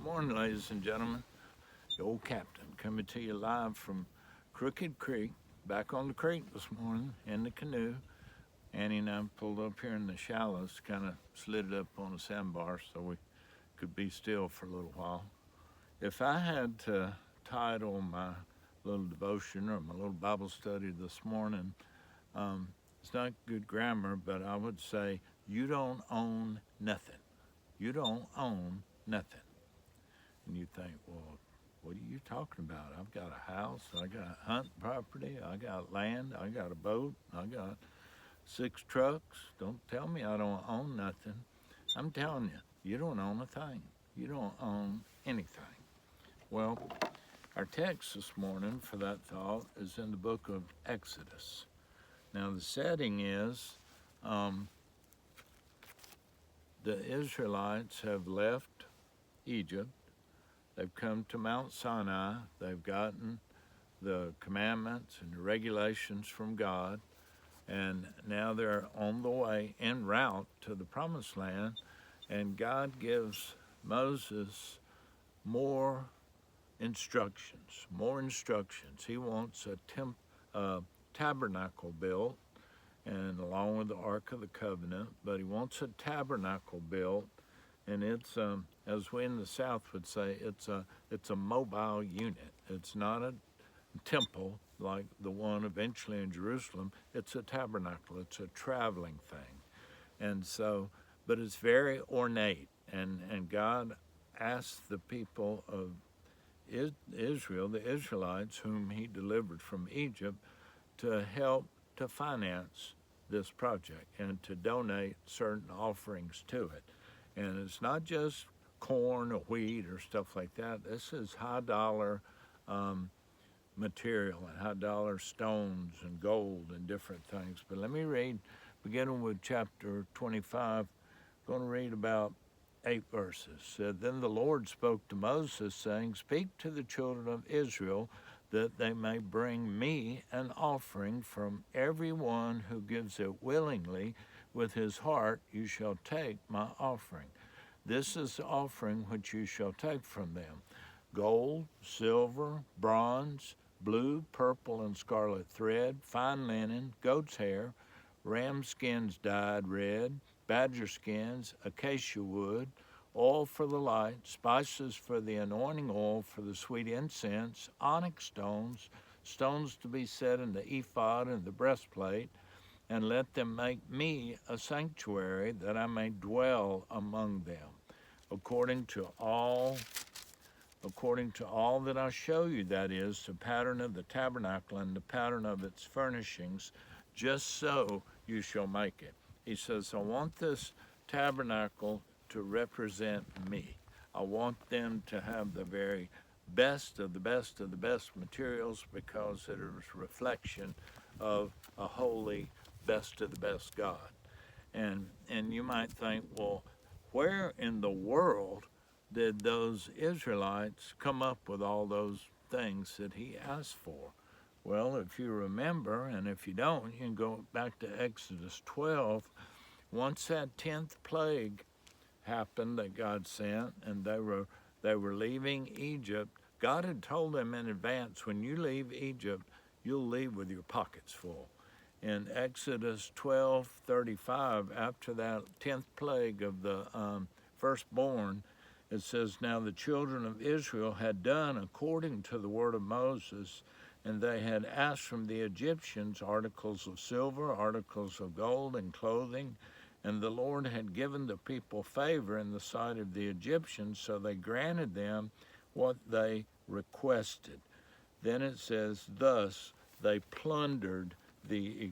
Morning, ladies and gentlemen. The old captain coming to you live from Crooked Creek, back on the creek this morning in the canoe. Annie and I pulled up here in the shallows, kind of slid it up on a sandbar so we could be still for a little while. If I had to title my little devotion or my little Bible study this morning, it's not good grammar, but I would say, you don't own nothing. You don't own nothing. And you think, well, what are you talking about? I've got a house, I got hunt property, I got land, I got a boat, I got 6 trucks. Don't tell me I don't own nothing. I'm telling you, you don't own a thing. You don't own anything. Well, our text this morning for that thought is in the book of Exodus. Now, the setting is the Israelites have left Egypt. They've come to Mount Sinai. They've gotten the commandments and the regulations from God, and now they're on the way en route to the promised land, and God gives Moses more instructions. He wants a tabernacle built, and along with the Ark of the Covenant, but he wants a tabernacle built, and it's as we in the South would say, it's a mobile unit. It's not a temple like the one eventually in Jerusalem. It's a tabernacle. It's a traveling thing, and so, but it's very ornate. And God asked the people of Israel, the Israelites, whom He delivered from Egypt, to help to finance this project and to donate certain offerings to it. And it's not just corn or wheat or stuff like that. This is high dollar material and high dollar stones and gold and different things. But let me read, beginning with chapter 25, I'm going to read about 8 verses. Then the Lord spoke to Moses, saying, "Speak to the children of Israel, that they may bring me an offering from every one who gives it willingly. With his heart you shall take my offering. This is the offering which you shall take from them: gold, silver, bronze, blue, purple, and scarlet thread, fine linen, goat's hair, ram skins dyed red, badger skins, acacia wood, oil for the light, spices for the anointing oil for the sweet incense, onyx stones, stones to be set in the ephod and the breastplate, and let them make me a sanctuary, that I may dwell among them, according to all that I show you, that is, the pattern of the tabernacle and the pattern of its furnishings, just so you shall make it." He says, I want this tabernacle to represent me. I want them to have the very best of the best of the best materials, because it is a reflection of a holy, best of the best God. And you might think, well, where in the world did those Israelites come up with all those things that he asked for? Well, if you remember, and if you don't, you can go back to Exodus 12. Once that 10th plague happened that God sent, and they were leaving Egypt, God had told them in advance, when you leave Egypt, you'll leave with your pockets full. In Exodus 12:35, after that 10th plague of the firstborn, it says, "Now the children of Israel had done according to the word of Moses, and they had asked from the Egyptians articles of silver, articles of gold, and clothing. And the Lord had given the people favor in the sight of the Egyptians, so they granted them what they requested." Then it says, "Thus they plundered the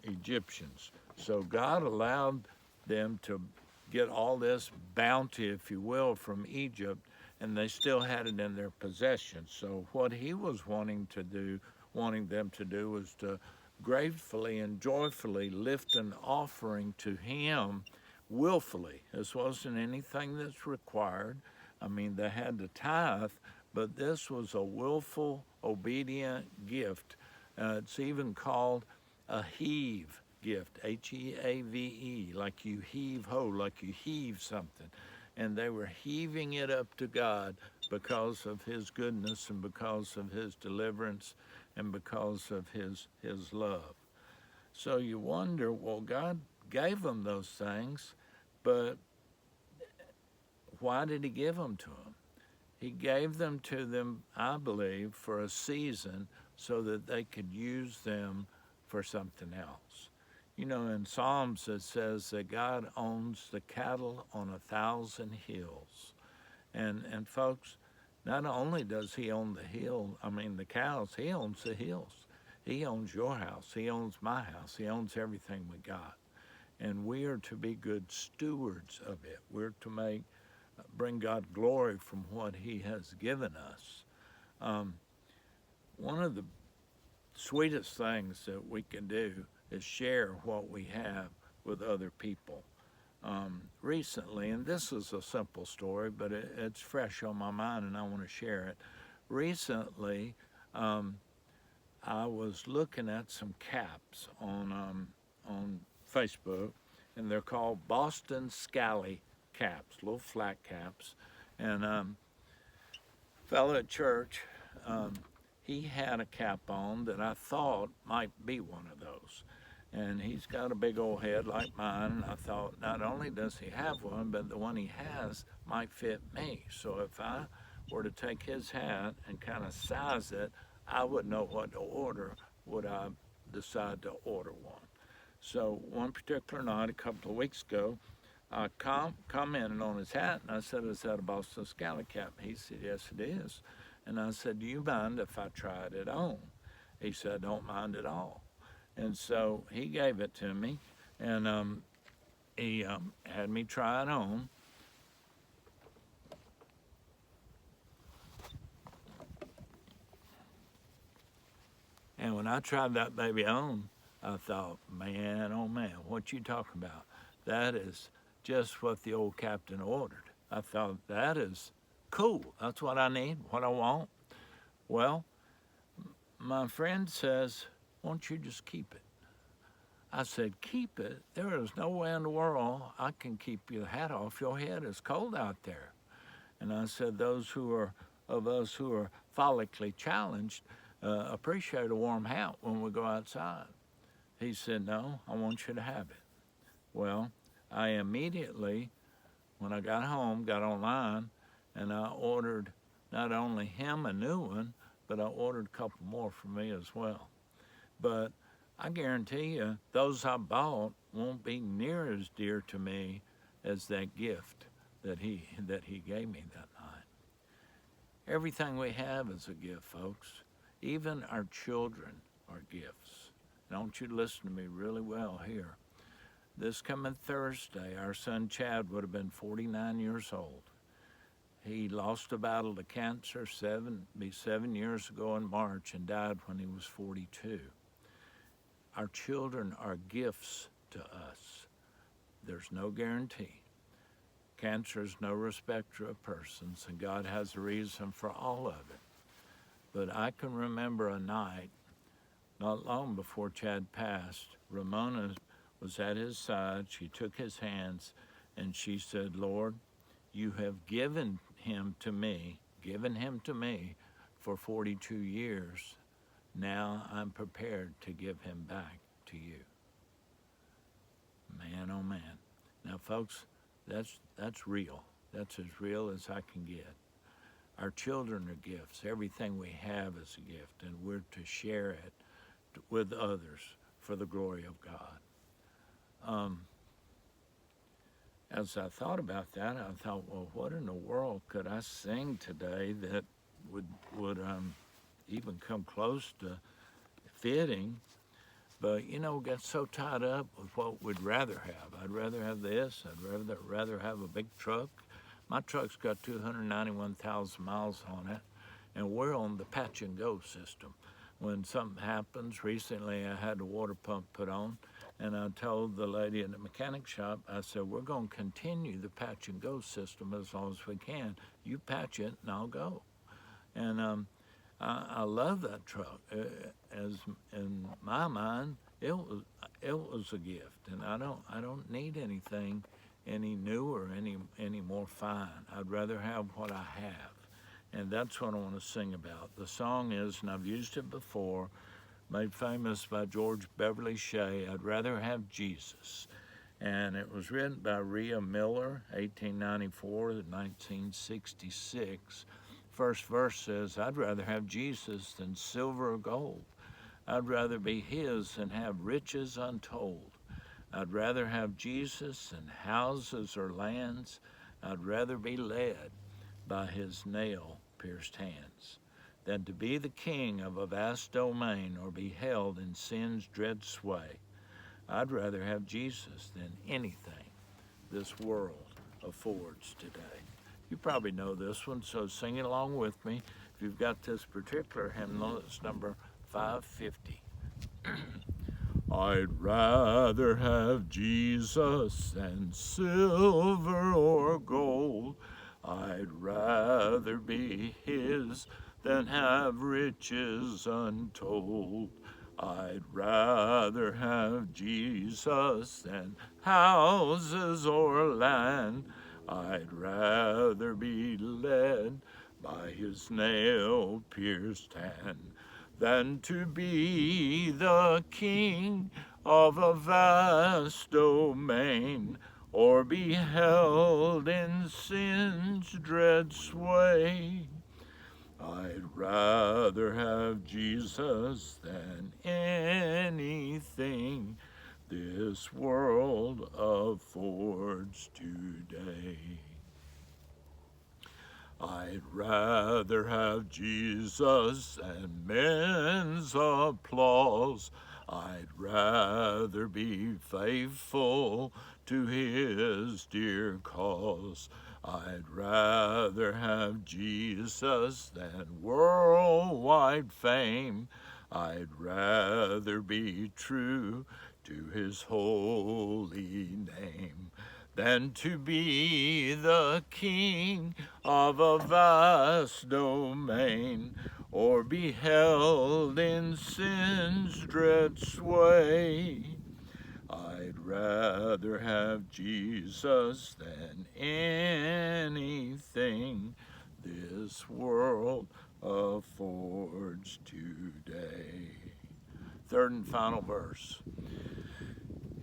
Egyptians." So God allowed them to get all this bounty, if you will, from Egypt, and they still had it in their possession. So what he was wanting them to do was to gratefully and joyfully lift an offering to him willfully. This wasn't anything that's required. I mean, they had to tithe, but this was a willful, obedient gift. It's even called a heave gift, Heave, like you heave ho, like you heave something. and they were heaving it up to God because of his goodness and because of his deliverance and because of his love. So you wonder, well, God gave them those things, but why did he give them to them? He gave them to them, I believe, for a season so that they could use them for something else. You know, in Psalms it says that God owns the cattle on 1,000 hills. And folks, not only does he own the cows, he owns the hills. He owns your house. He owns my house. He owns everything we got. And we are to be good stewards of it. We're to bring God glory from what he has given us. One of the sweetest things that we can do is share what we have with other people. Recently, and this is a simple story, but it's fresh on my mind and I want to share it. Recently, I was looking at some caps on Facebook, and they're called Boston Scally caps, little flat caps. And fellow at church, he had a cap on that I thought might be one of those. And he's got a big old head like mine, and I thought not only does he have one, but the one he has might fit me. So if I were to take his hat and kind of size it, I would know what to order, would I decide to order one. So one particular night, a couple of weeks ago, I commented on his hat, and I said, is that a Boston Scally cap? He said, yes, it is. And I said, do you mind if I tried it on? He said, I don't mind at all. And so he gave it to me, and he had me try it on. And when I tried that baby on, I thought, man, oh man, what you talking about? That is just what the old captain ordered. I thought, that is cool. That's what I need, what I want. Well, my friend says, won't you just keep it? I said, keep it? There is no way in the world I can keep your hat off your head. It's cold out there. And I said, those of us who are follically challenged appreciate a warm hat when we go outside. He said, no, I want you to have it. Well, I immediately, when I got home, got online, and I ordered not only him a new one, but I ordered a couple more for me as well. But I guarantee you, those I bought won't be near as dear to me as that gift that he gave me that night. Everything we have is a gift, folks. Even our children are gifts. And I want you to listen to me really well here. This coming Thursday, our son Chad would have been 49 years old. He lost a battle to cancer 7 years ago in March and died when he was 42. Our children are gifts to us. There's no guarantee. Cancer is no respecter of persons, and God has a reason for all of it. But I can remember a night, not long before Chad passed, Ramona was at his side. She took his hands, and she said, Lord, you have given him to me for 42 years. Now I'm prepared to give him back to you. Man, oh man. Now, folks, that's real. That's as real as I can get. Our children are gifts. Everything we have is a gift, and we're to share it with others for the glory of God. As I thought about that, I thought, well, what in the world could I sing today that would even come close to fitting? But, you know, got so tied up with what we'd rather have. I'd rather have this. I'd rather have a big truck. My truck's got 291,000 miles on it, and we're on the patch and go system. When something happens, recently I had the water pump put on, and I told the lady in the mechanic shop, I said, we're going to continue the patch and go system as long as we can. You patch it, and I'll go. And I love that truck. As in my mind, it was a gift, and I don't need anything any new or any more fine. I'd rather have what I have. And that's what I want to sing about. The song is, and I've used it before, made famous by George Beverly Shea, I'd Rather Have Jesus. And it was written by Rhea Miller, 1894 to 1966. First verse says, I'd rather have Jesus than silver or gold. I'd rather be his than have riches untold. I'd rather have Jesus than houses or lands. I'd rather be led by his nail-pierced hands than to be the king of a vast domain or be held in sin's dread sway. I'd rather have Jesus than anything this world affords today. You probably know this one, so sing it along with me. If you've got this particular hymnal, it's number 550. I'd rather have Jesus than silver or gold. I'd rather be his than have riches untold. I'd rather have Jesus than houses or land. I'd rather be led by his nail-pierced hand than to be the king of a vast domain or be held in sin's dread sway. I'd rather have Jesus than anything this world affords today. I'd rather have Jesus than men's applause. I'd rather be faithful to his dear cause. I'd rather have Jesus than worldwide fame. I'd rather be true to his holy name than to be the king of a vast domain or be held in sin's dread sway. I'd rather have Jesus than anything this world affords today. Third and final verse.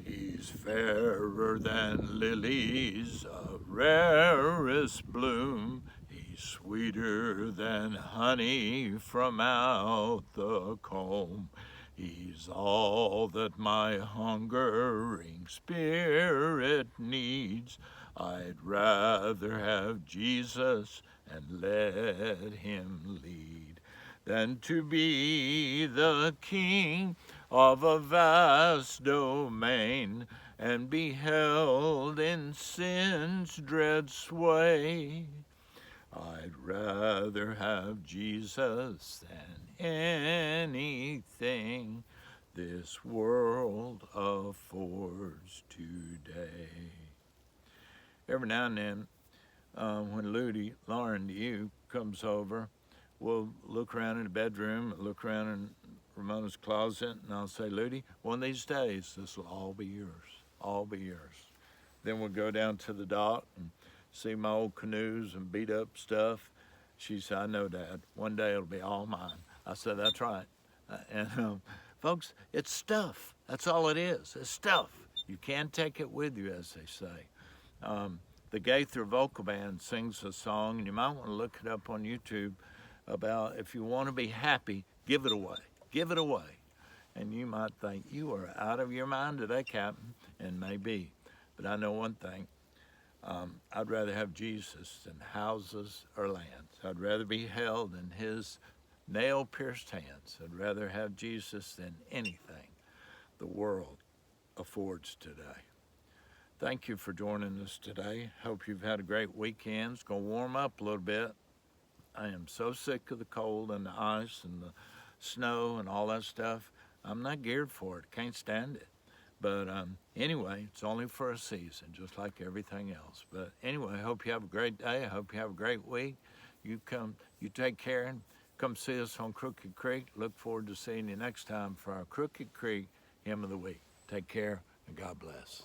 He's fairer than lilies of rarest bloom. He's sweeter than honey from out the comb. He's all that my hungering spirit needs. I'd rather have Jesus and let him lead than to be the king of a vast domain and be held in sin's dread sway. I'd rather have Jesus than anything this world affords today. Every now and then, when Ludi, Lauren, you comes over, we'll look around in the bedroom, look around in Ramona's closet, and I'll say, Ludi, one of these days, this will all be yours, all be yours. Then we'll go down to the dock and see my old canoes and beat up stuff. She said, I know, Dad, one day it'll be all mine. I said, that's right. Folks, it's stuff. That's all it is. It's stuff. You can't take it with you, as they say. The Gaither Vocal Band sings a song, and you might want to look it up on YouTube, about if you want to be happy, give it away. Give it away. And you might think, you are out of your mind today, Captain, and maybe. But I know one thing. I'd rather have Jesus than houses or lands. I'd rather be held in his nail-pierced hands. I'd rather have Jesus than anything the world affords today. Thank you for joining us today. Hope you've had a great weekend. It's going to warm up a little bit. I am so sick of the cold and the ice and the snow and all that stuff. I'm not geared for it. Can't stand it. But anyway, it's only for a season, just like everything else. But anyway, I hope you have a great day. I hope you have a great week. You take care and come see us on Crooked Creek. Look forward to seeing you next time for our Crooked Creek Hymn of the Week. Take care and God bless.